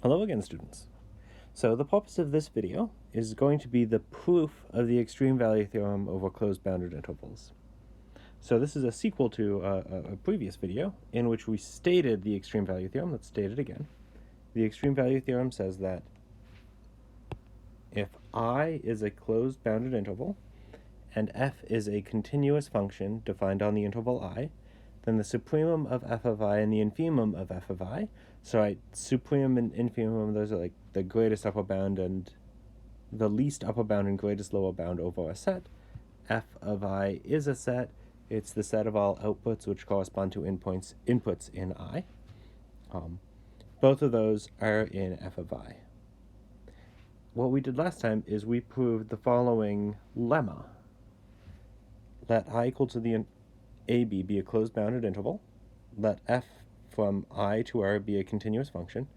Hello again, students. So the purpose of this video is going to be the proof of the extreme value theorem over closed bounded intervals. So this is a sequel to a previous video in which we stated the extreme value theorem. Let's state it again. The extreme value theorem says that if I is a closed bounded interval and f is a continuous function defined on the interval I, then the supremum of f of I and the infimum of f of I, so supremum and infimum, those are like the greatest upper bound and the least upper bound and greatest lower bound over a set. F of I is a set. It's the set of all outputs which correspond to inputs in I. Both of those are in f of I. What we did last time is we proved the following lemma. Let I equal to the AB be a closed bounded interval. Let f from I to R be a continuous function.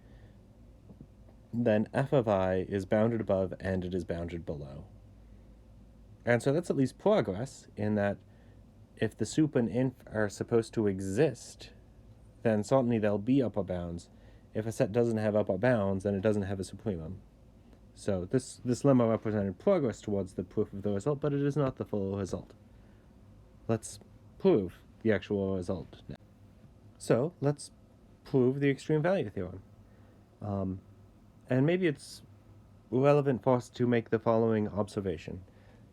Then f of I is bounded above and it is bounded below. And so that's at least progress in that if the sup and inf are supposed to exist, then certainly there'll be upper bounds. If a set doesn't have upper bounds, then it doesn't have a supremum. So this lemma represented progress towards the proof of the result, but it is not the full result. Let's prove the actual result now. So let's prove the extreme value theorem. And maybe it's relevant for us to make the following observation.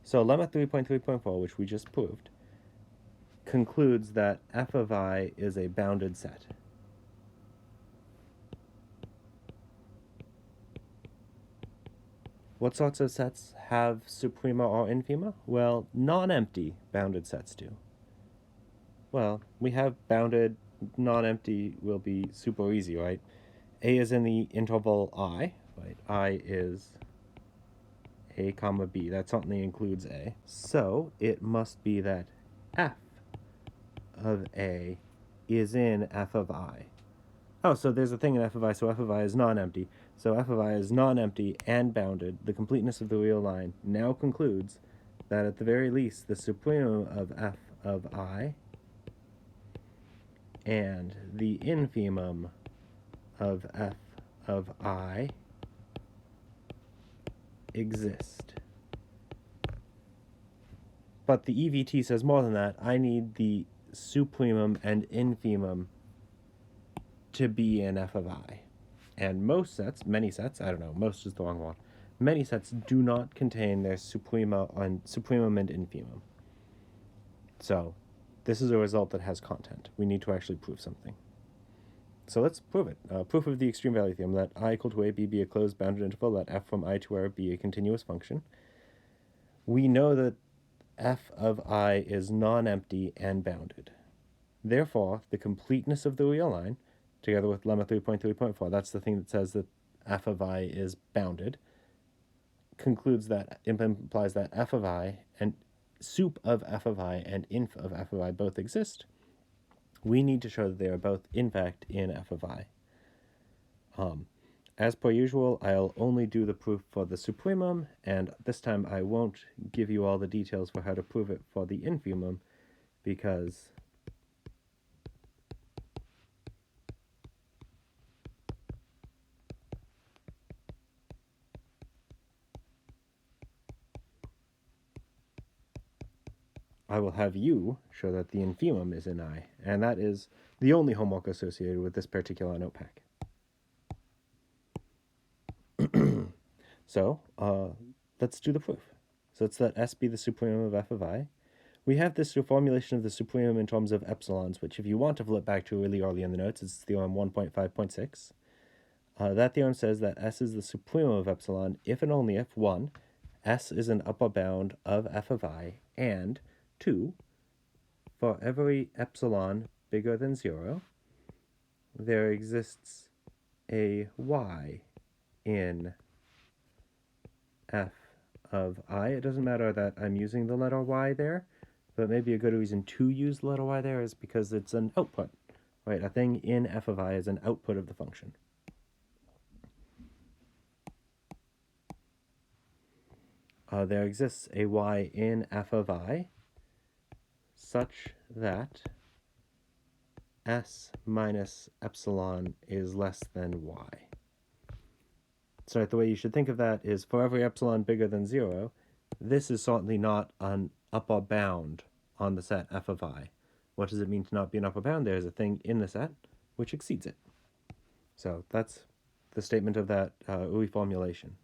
So lemma 3.3.4, which we just proved, concludes that f of I is a bounded set. What sorts of sets have suprema or infima? Well, non-empty bounded sets do. Well, we have bounded, non-empty will be super easy, right? A is in the interval I, right? I is A comma B. That certainly includes A. So it must be that f of A is in f of I. Oh, so there's a thing in f of I, so f of I is non-empty. So f of I is non-empty and bounded. The completeness of the real line now concludes that at the very least the supremum of f of I and the infimum of f of I exist. But the EVT says more than that. I need the supremum and infimum to be in f of I. And most sets, many sets, I don't know, most is the wrong one. Many sets do not contain their supremum and infimum. So this is a result that has content. We need to actually prove something. So let's prove it. Proof of the extreme value theorem, that I equal to AB be a closed bounded interval, let f from I to R be a continuous function. We know that f of I is non-empty and bounded. Therefore, the completeness of the real line, together with lemma 3.3.4, that's the thing that says that f of I is bounded, concludes that, implies that f of I and sup of f of I and inf of f of I both exist. We need to show that they are both, in fact, in f of I. As per usual, I'll only do the proof for the supremum, and this time I won't give you all the details for how to prove it for the infimum, because I will have you show that the infimum is in I, and that is the only homework associated with this particular note pack. So, let's do the proof. So let's let S be the supremum of f of I. We have this formulation of the supremum in terms of epsilons, which if you want to flip back to really early in the notes, it's theorem 1.5.6. That theorem says that S is the supremum of epsilon if and only if 1, S is an upper bound of f of I, and 2, for every epsilon bigger than 0, there exists a y in f of I. It doesn't matter that I'm using the letter y there, but maybe a good reason to use the letter y there is because it's an output, right? A thing in f of I is an output of the function. There exists a y in f of I such that s minus epsilon is less than y. So the way you should think of that is for every epsilon bigger than 0, this is certainly not an upper bound on the set f of I. What does it mean to not be an upper bound? There's a thing in the set which exceeds it. So that's the statement of that UI formulation.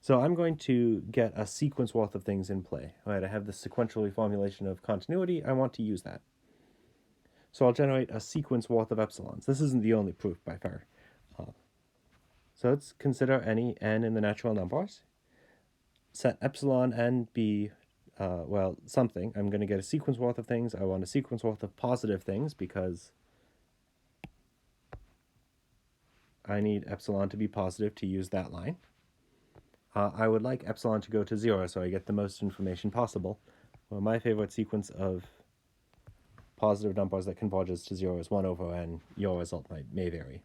So I'm going to get a sequence worth of things in play. All right, I have the sequential reformulation of continuity. I want to use that. So I'll generate a sequence worth of epsilons. This isn't the only proof by far. So let's consider any n in the natural numbers. Set epsilon n be, well, something. I'm going to get a sequence worth of things. I want a sequence worth of positive things because I need epsilon to be positive to use that line. I would like epsilon to go to 0 so I get the most information possible. Well, my favorite sequence of positive numbers that converges to 0 is 1 over n. Your result may vary.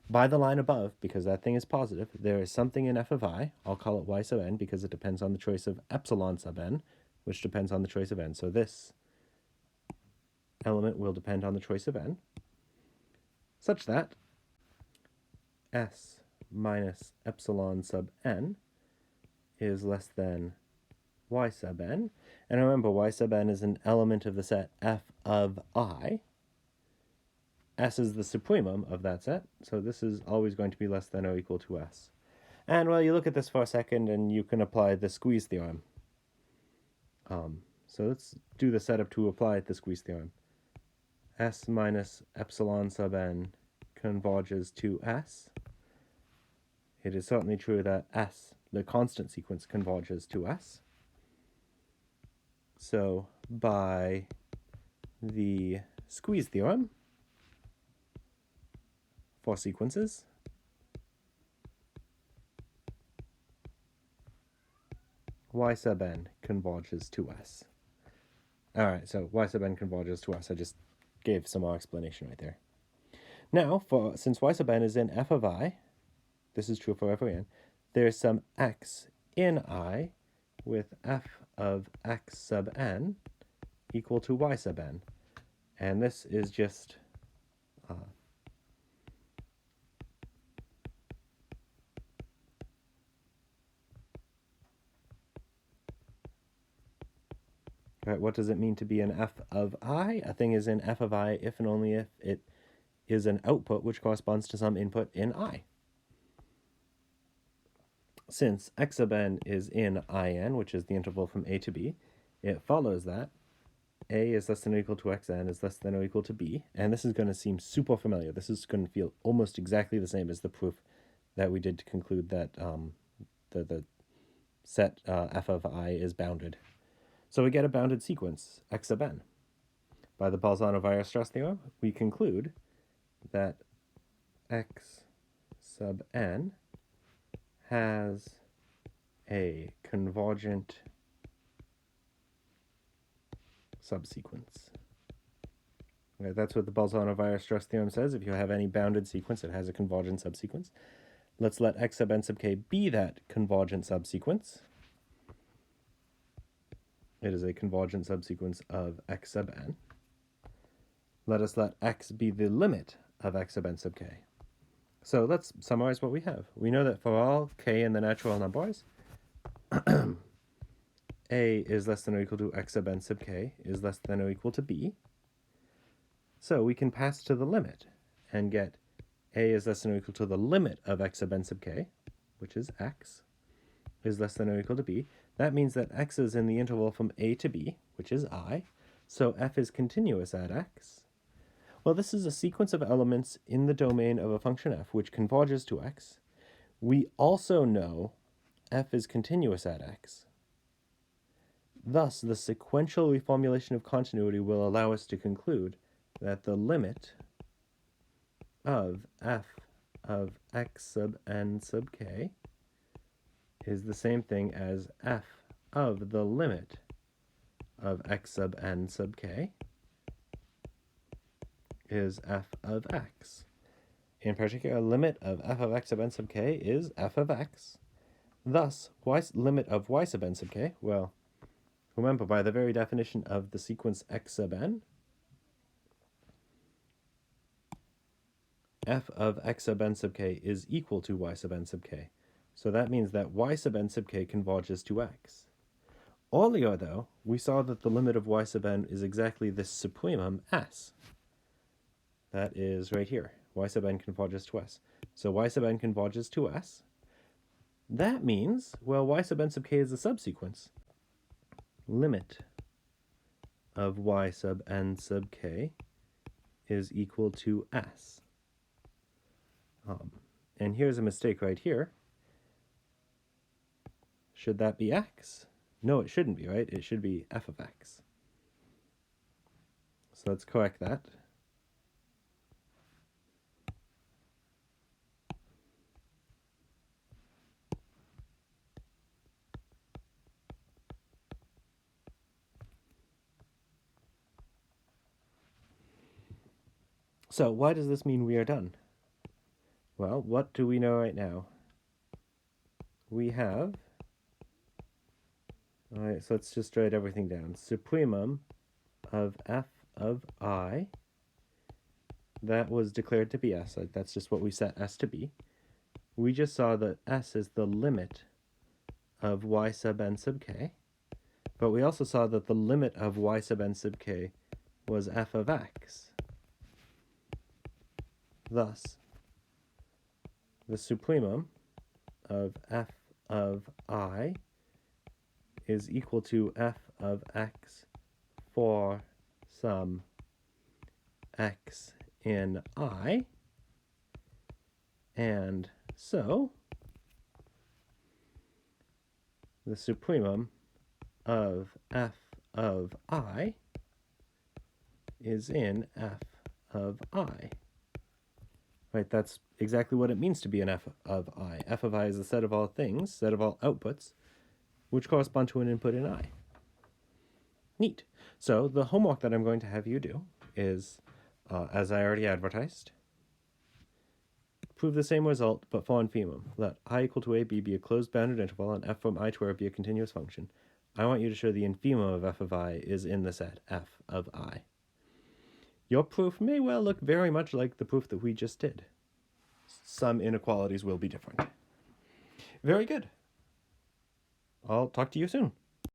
By the line above, because that thing is positive, there is something in f of I. I'll call it y sub n because it depends on the choice of epsilon sub n, which depends on the choice of n. So this element will depend on the choice of n, such that s minus epsilon sub n is less than y sub n. And remember, y sub n is an element of the set f of I. S is the supremum of that set, so this is always going to be less than or equal to S. And, well, you look at this for a second, and you can apply the squeeze theorem. So let's do the setup to apply the squeeze theorem. S minus epsilon sub n converges to S. It is certainly true that S, the constant sequence, converges to S. So by the squeeze theorem, for sequences, y sub n converges to S. All right, so y sub n converges to S. I just gave some more explanation right there. Now, since y sub n is in f of I, this is true for every n, there's some x in I with f of x sub n equal to y sub n. And this is just right, what does it mean to be an f of I? A thing is in f of I if and only if it is an output which corresponds to some input in I. Since x sub n is in in, which is the interval from a to b, it follows that a is less than or equal to xn is less than or equal to b, and this is going to seem super familiar. This is going to feel almost exactly the same as the proof that we did to conclude that the set f of I is bounded. So we get a bounded sequence, x sub n. By the Bolzano-Weierstrass theorem, we conclude that x sub n has a convergent subsequence. Okay, that's what the Bolzano-Weierstrass theorem says. If you have any bounded sequence, it has a convergent subsequence. Let's let x sub n sub k be that convergent subsequence. It is a convergent subsequence of x sub n. Let us let x be the limit of x sub n sub k. So let's summarize what we have. We know that for all k in the natural numbers, a is less than or equal to x sub n sub k is less than or equal to b. So we can pass to the limit and get a is less than or equal to the limit of x sub n sub k, which is x, is less than or equal to b. That means that x is in the interval from a to b, which is I, so f is continuous at x. Well, this is a sequence of elements in the domain of a function f which converges to x. We also know f is continuous at x. Thus, the sequential reformulation of continuity will allow us to conclude that the limit of f of x sub n sub k is the same thing as f of the limit of x sub n sub k is f of x. In particular, limit of f of x sub n sub k is f of x. Thus, limit of y sub n sub k, well, remember, by the very definition of the sequence x sub n, f of x sub n sub k is equal to y sub n sub k. So that means that y sub n sub k converges to x. Earlier, though, we saw that the limit of y sub n is exactly this supremum s. That is right here. Y sub n converges to s. So y sub n converges to s. That means, well, y sub n sub k is a subsequence. Limit of y sub n sub k is equal to s. And here's a mistake right here. Should that be x? No, it shouldn't be, right? It should be f of x. So let's correct that. So why does this mean we are done? Well, what do we know right now? We have, all right, so let's just write everything down. Supremum of f of I, that was declared to be s. That's just what we set s to be. We just saw that s is the limit of y sub n sub k, but we also saw that the limit of y sub n sub k was f of x. Thus, the supremum of f of I is equal to f of x for some x in I, and so the supremum of f of I is in f of I. Right, that's exactly what it means to be an f of I. F of I is a set of all things, set of all outputs, which correspond to an input in I. Neat. So the homework that I'm going to have you do is, as I already advertised, prove the same result, but for infimum. Let I equal to AB be a closed bounded interval and f from I to R be a continuous function. I want you to show the infimum of f of I is in the set f of I. Your proof may well look very much like the proof that we just did. Some inequalities will be different. Very good. I'll talk to you soon.